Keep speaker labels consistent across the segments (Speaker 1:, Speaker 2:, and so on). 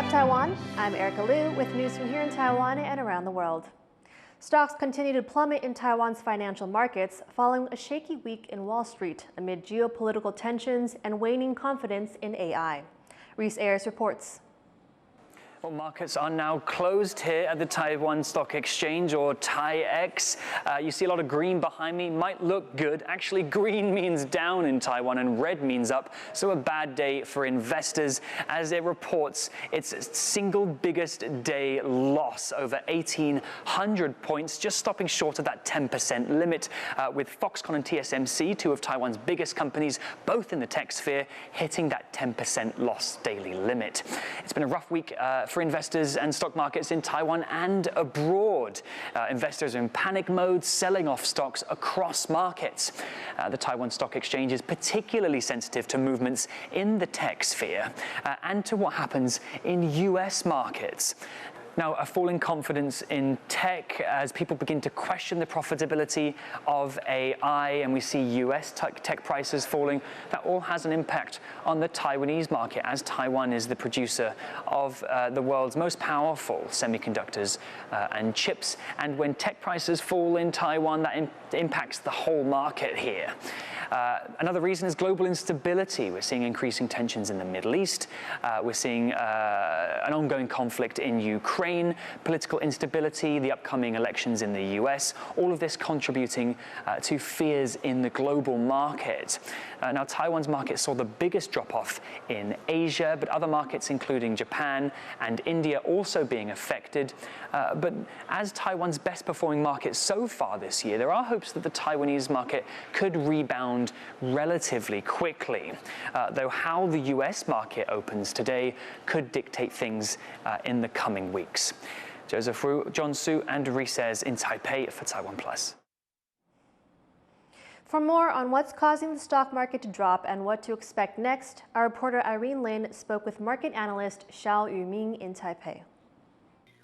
Speaker 1: Taiwan, I'm Erika Liu with news from here in Taiwan and around the world. Stocks continue to plummet in Taiwan's financial markets following a shaky week in Wall Street amid geopolitical tensions and waning confidence in AI. Reese Ayers reports.
Speaker 2: Well, markets are now closed here at the Taiwan Stock Exchange, or TAIEX. You see a lot of green behind me. Might look good. Actually, green means down in Taiwan and red means up. So a bad day for investors as it reports its single biggest day loss, over 1,800 points, just stopping short of that 10% limit, with Foxconn and TSMC, two of Taiwan's biggest companies, both in the tech sphere, hitting that 10% loss daily limit. It's been a rough week for investors and stock markets in Taiwan and abroad. Investors are in panic mode, selling off stocks across markets. The Taiwan Stock Exchange is particularly sensitive to movements in the tech sphere and to what happens in US markets. Now, a falling confidence in tech as people begin to question the profitability of AI, and we see US tech prices falling. That all has an impact on the Taiwanese market, as Taiwan is the producer of the world's most powerful semiconductors and chips. And when tech prices fall in Taiwan, that impacts the whole market here. Another reason is global instability. We're seeing increasing tensions in the Middle East. We're seeing an ongoing conflict in Ukraine, political instability, the upcoming elections in the US, all of this contributing to fears in the global market. Now, Taiwan's market saw the biggest drop-off in Asia, but other markets, including Japan and India, also being affected. But as Taiwan's best-performing market so far this year, there are hopes that the Taiwanese market could rebound relatively quickly, though how the US market opens today could dictate things in the coming weeks. Joseph Wu, John Su, and Reese Ayers in Taipei for TaiwanPlus.
Speaker 1: For more on what's causing the stock market to drop and what to expect next, our reporter Irene Lin spoke with market analyst Xiao Yuming in Taipei.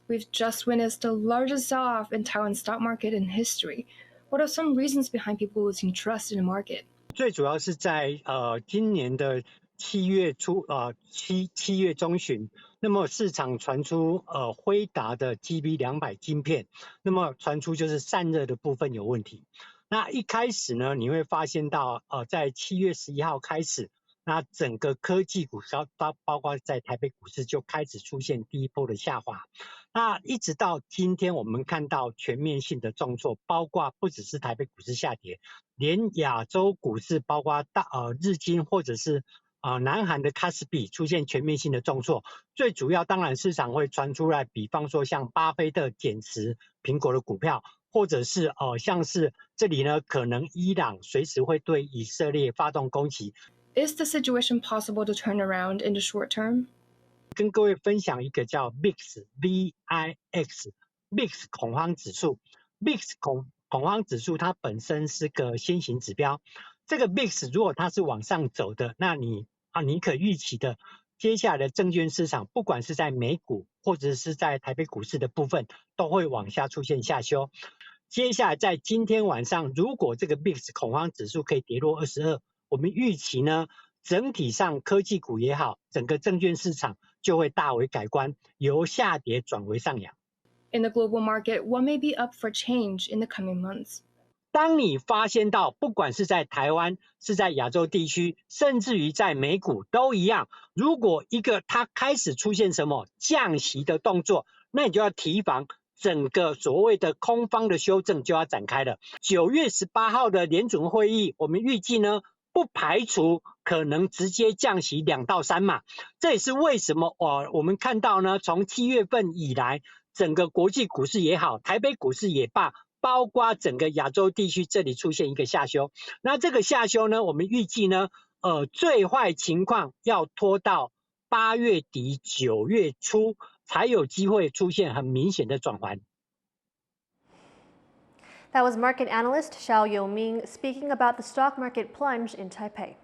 Speaker 3: We've just witnessed the largest sell-off in Taiwan's stock market in history. What are some reasons behind people losing trust in the market?
Speaker 4: 最主要是在今年的7月初7月中旬，那么市场传出辉达的 GB200 晶片，那么传出就是散热的部分有问题。那一开始呢，你会发现到在7月11号开始，那整个科技股包括在台北股市就开始出现第一波的下滑。那一直到今天，我们看到全面性的重挫，包括不只是台北股市下跌，连亚洲股市，包括日经或者是南韩的卡斯比出现全面性的重挫。最主要当然市场会传出来，比方说像巴菲特减持苹果的股票，或者是像是这里呢，可能伊朗随时会对以色列发动攻击。
Speaker 3: Is the situation possible to turn around in the short term?
Speaker 4: 跟各位分享一个叫 VIX 恐慌指数。VIX 恐慌指数它本身是个先行指标。这个 VIX 如果它是往上走的，那你可预期的接下来的证券市场，不管是在美股或者是在台北股市的部分，都会往下出现下修。接下来在今天晚上，如果这个 VIX 恐慌指数可以跌落22，我们预期呢，整体上科技股也好，整个证券市场就会大为改观，由下跌转为上扬。
Speaker 3: In the global market, what may be up for change in the coming months?
Speaker 4: 当你发现到，不管是在台湾，是在亚洲地区，甚至于在美股都一样，如果它开始出现什么降息的动作，那你就要提防整个所谓的空方的修正就要展开了。9月18号的联准会议，我们预计呢，不排除可能直接降息2到3码。这也是为什么我们看到呢，从7月份以来，整个国际股市也好，台北股市也罢，包括整个亚洲地区这里出现一个下修。那这个下修呢，我们预计呢，最坏情况要拖到8月底9月初才有机会出现很明显的转环。
Speaker 1: That was market analyst Xiao Yuming speaking about the stock market plunge in Taipei.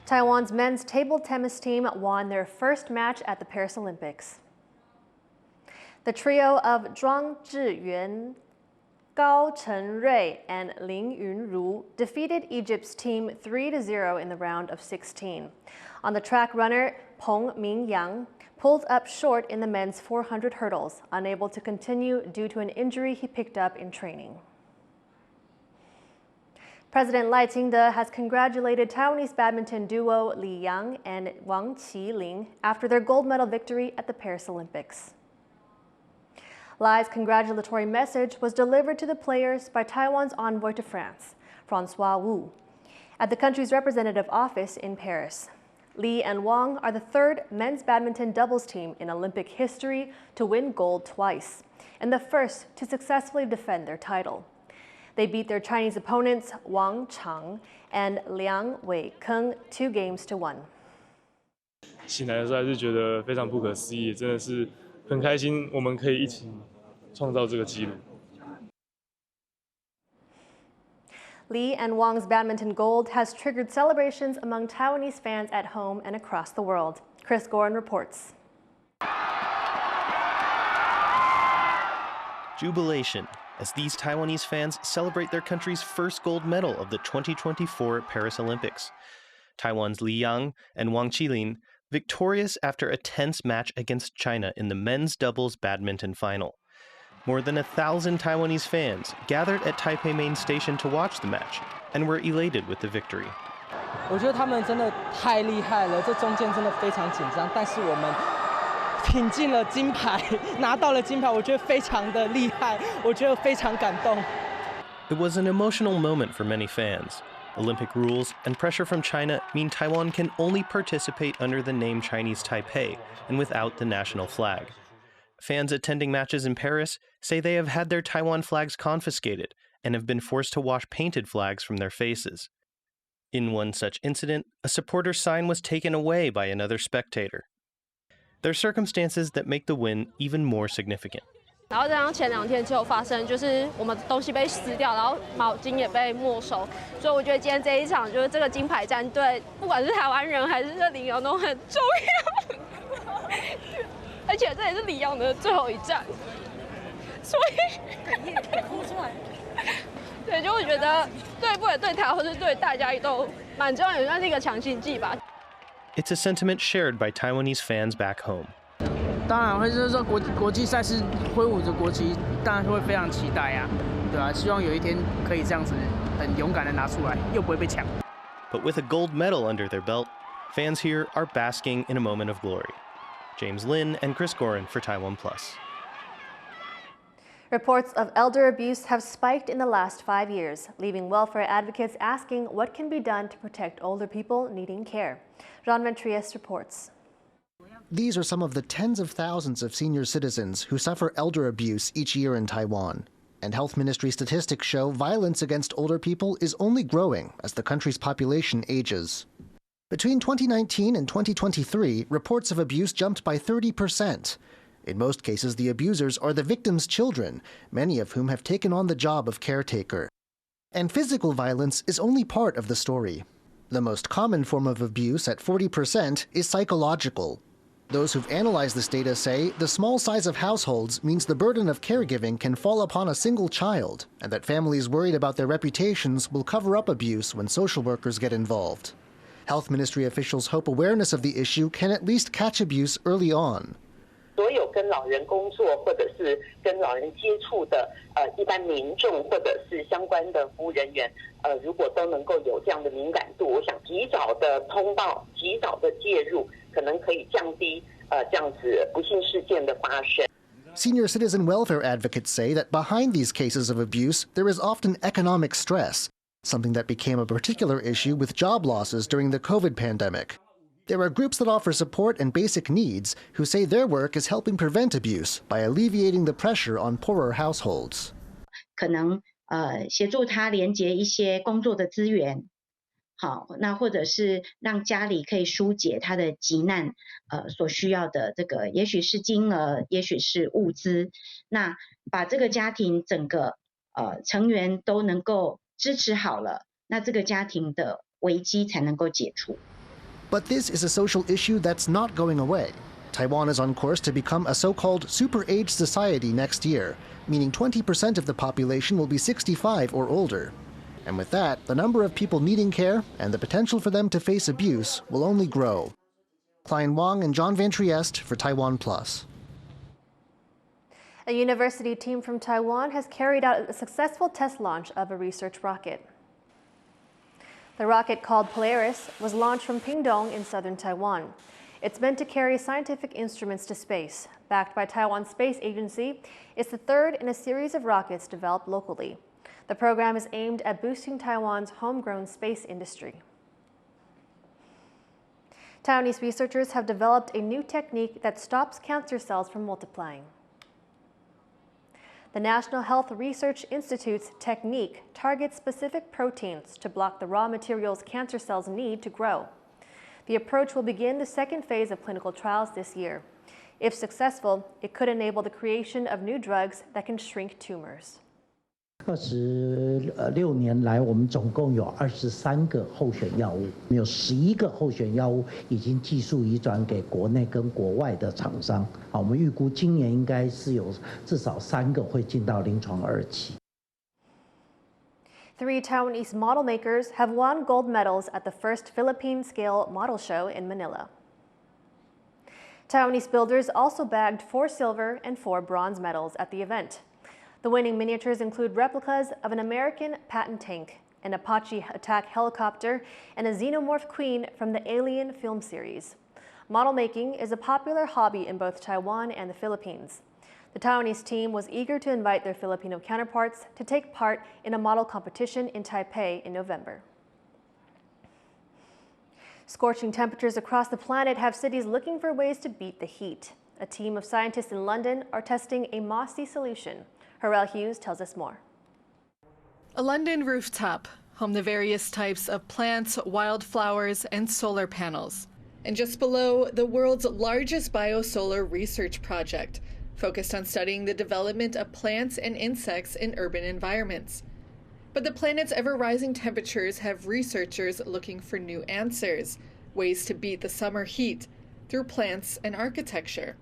Speaker 1: Taiwan's men's table tennis team won their first match at the Paris Olympics. The trio of Zhuang Zhiyuan, Gao Chenrui, and Ling Yunru defeated Egypt's team 3-0 in the round of 16. On the track, runner Peng Mingyang pulled up short in the men's 400 hurdles, unable to continue due to an injury he picked up in training. President Lai Ching-te has congratulated Taiwanese badminton duo Li Yang and Wang Qiling after their gold medal victory at the Paris Olympics. Lai's congratulatory message was delivered to the players by Taiwan's envoy to France, Francois Wu, at the country's representative office in Paris. Li and Wang are the third men's badminton doubles team in Olympic history to win gold twice, and the first to successfully defend their title. They beat their Chinese opponents Wang Chang and Liang Weikeng 2-1.
Speaker 5: 醒来的时候还是觉得非常不可思议，真的是很开心，我们可以一起创造这个纪录。
Speaker 1: Li and Wang's badminton gold has triggered celebrations among Taiwanese fans at home and across the world. Chris Gorin reports.
Speaker 6: Jubilation as these Taiwanese fans celebrate their country's first gold medal of the 2024 Paris Olympics. Taiwan's Li Yang and Wang Qilin victorious after a tense match against China in the men's doubles badminton final. More than 1,000 Taiwanese fans gathered at Taipei Main Station to watch the match and were elated with the victory.
Speaker 7: 我觉得他们真的太厉害了，这中间真的非常紧张，但是我们挺进了金牌，拿到了金牌，我觉得非常的厉害，我觉得非常感动。
Speaker 6: It was an emotional moment for many fans. Olympic rules and pressure from China mean Taiwan can only participate under the name Chinese Taipei and without the national flag. Fans attending matches in Paris say they have had their Taiwan flags confiscated and have been forced to wash painted flags from their faces. In one such incident, a supporter's sign was taken away by another spectator. There are circumstances that make the win even more significant.
Speaker 8: 然后加上前2天就有发生，就是我们东西被撕掉，然后毛巾也被没收，所以我觉得今天这一场就是这个金牌战对不管是台湾人还是李阳都很重要，而且这也是李阳的最后一战，所以哭出来。对，就我觉得对不管对他或是对大家都蛮重要，也算是一个强心剂吧。
Speaker 6: It's a sentiment shared by Taiwanese fans back home.
Speaker 7: 当然会就是说国际赛事挥舞着国旗，当然会非常期待啊，对吧？希望有一天可以这样子很勇敢的拿出来，又不会被抢。
Speaker 6: But with a gold medal under their belt, fans here are basking in a moment of glory. James Lin and Chris Gorin for TaiwanPlus.
Speaker 1: Reports of elder abuse have spiked in the last 5 years, leaving welfare advocates asking what can be done to protect older people needing care. Jean Ventrias reports.
Speaker 9: These are some of the tens of thousands of senior citizens who suffer elder abuse each year in Taiwan. And Health Ministry statistics show violence against older people is only growing as the country's population ages. Between 2019 and 2023, reports of abuse jumped by 30%. In most cases, the abusers are the victims' children, many of whom have taken on the job of caretaker. And physical violence is only part of the story. The most common form of abuse, at 40%, is psychological. Those who've analyzed this data say the small size of households means the burden of caregiving can fall upon a single child, and that families worried about their reputations will cover up abuse when social workers get involved. Health Ministry officials hope awareness of the issue can at least catch abuse early on.
Speaker 10: 所有跟老人工作或者是跟老人接触的一般民众或者是相关的服务人员如果都能够有这样的敏感度，我想及早的通报、及早的介入，可能可以降低这样子不幸事件的发生。
Speaker 9: Senior citizen welfare advocates say that behind these cases of abuse, there is often economic stress, something that became a particular issue with job losses during the COVID pandemic. There are groups that offer support and basic needs who say their work is helping prevent abuse by alleviating the pressure on poorer households.
Speaker 11: 可能协助他连接一些工作的资源，好，那或者是让家里可以疏解他的急难所需要的这个，也许是金额，也许是物资，那把这个家庭整个成员都能够支持好了，那这个家庭的危机才能够解除。
Speaker 9: But this is a social issue that's not going away. Taiwan is on course to become a so-called super-age society next year, meaning 20% of the population will be 65 or older. And with that, the number of people needing care and the potential for them to face abuse will only grow. Klein Wang and John Van Trieste for TaiwanPlus.
Speaker 1: A university team from Taiwan has carried out a successful test launch of a research rocket. The rocket, called Polaris, was launched from Pingdong in southern Taiwan. It's meant to carry scientific instruments to space. Backed by Taiwan's space agency, it's the third in a series of rockets developed locally. The program is aimed at boosting Taiwan's homegrown space industry. Taiwanese researchers have developed a new technique that stops cancer cells from multiplying. The National Health Research Institute's technique targets specific proteins to block the raw materials cancer cells need to grow. The approach will begin the second phase of clinical trials this year. If successful, it could enable the creation of new drugs that can shrink tumors.
Speaker 12: 26年来，我们总共有23个候选药物，有11个候选药物已经技术移转给国内跟国外的厂商。我们预估今年应该是有至少3个会进到临床2期。
Speaker 1: 3 Taiwanese model makers have won gold medals at the first Philippine-scale model show in Manila. Taiwanese builders also bagged 4 silver and 4 bronze medals at the event. The winning miniatures include replicas of an American Patton tank, an Apache attack helicopter, and a xenomorph queen from the Alien film series. Model making is a popular hobby in both Taiwan and the Philippines. The Taiwanese team was eager to invite their Filipino counterparts to take part in a model competition in Taipei in November. Scorching temperatures across the planet have cities looking for ways to beat the heat. A team of scientists in London are testing a mossy solution. Erika Liu tells us more.
Speaker 13: A London rooftop, home to various types of plants, wildflowers, and solar panels. And just below, the world's largest biosolar research project, focused on studying the development of plants and insects in urban environments. But the planet's ever-rising temperatures have researchers looking for new answers, ways to beat the summer heat, through plants and architecture.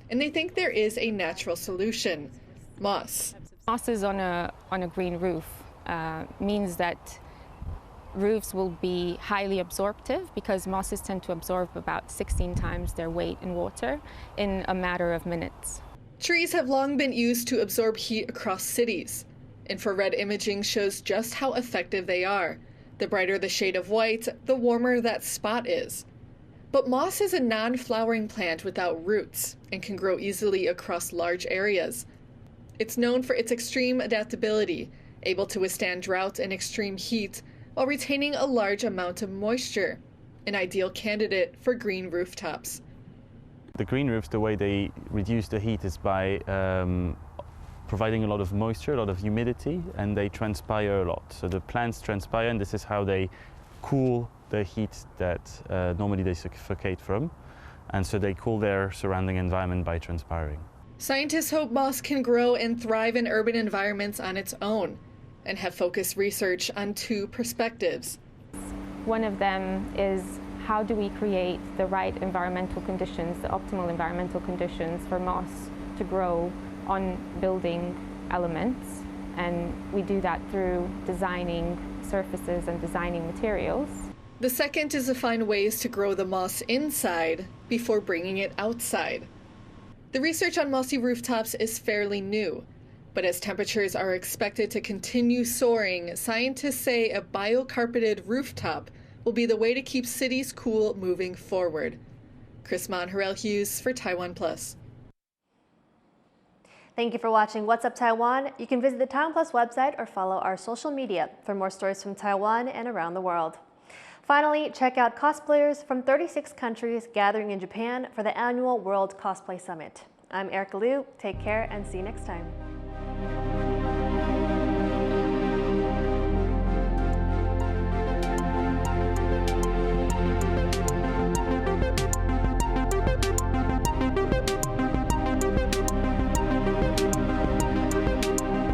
Speaker 13: And they think there is a natural solution: moss.
Speaker 14: Mosses on a green roof means that roofs will be highly absorptive, because mosses tend to absorb about 16 times their weight in water in a matter of minutes.
Speaker 13: Trees have long been used to absorb heat across cities. Infrared imaging shows just how effective they are. The brighter the shade of white, the warmer that spot is. But moss is a non-flowering plant without roots and can grow easily across large areas. It's known for its extreme adaptability, able to withstand drought and extreme heat while retaining a large amount of moisture, an ideal candidate for green rooftops.
Speaker 15: The green roofs, the way they reduce the heat is by providing a lot of moisture, a lot of humidity, and they transpire a lot. So the plants transpire, and this is how they cool the heat that normally they suffocate from. And so they cool their surrounding environment by transpiring.
Speaker 13: Scientists hope moss can grow and thrive in urban environments on its own, and have focused research on 2 perspectives.
Speaker 14: One of them is, how do we create the right environmental conditions, the optimal environmental conditions for moss to grow on building elements? And we do that through designing surfaces and designing materials.
Speaker 13: The second is to find ways to grow the moss inside before bringing it outside. The research on mossy rooftops is fairly new, but as temperatures are expected to continue soaring, scientists say a biocarpeted rooftop will be the way to keep cities cool moving forward. Chris Mon, Erika Liu for TaiwanPlus.
Speaker 1: Thank you for watching What's Up Taiwan. You can visit the TaiwanPlus website or follow our social media for more stories from Taiwan and around the world. Finally, check out cosplayers from 36 countries gathering in Japan for the annual World Cosplay Summit. I'm Erika Liu. Take care and see you next time.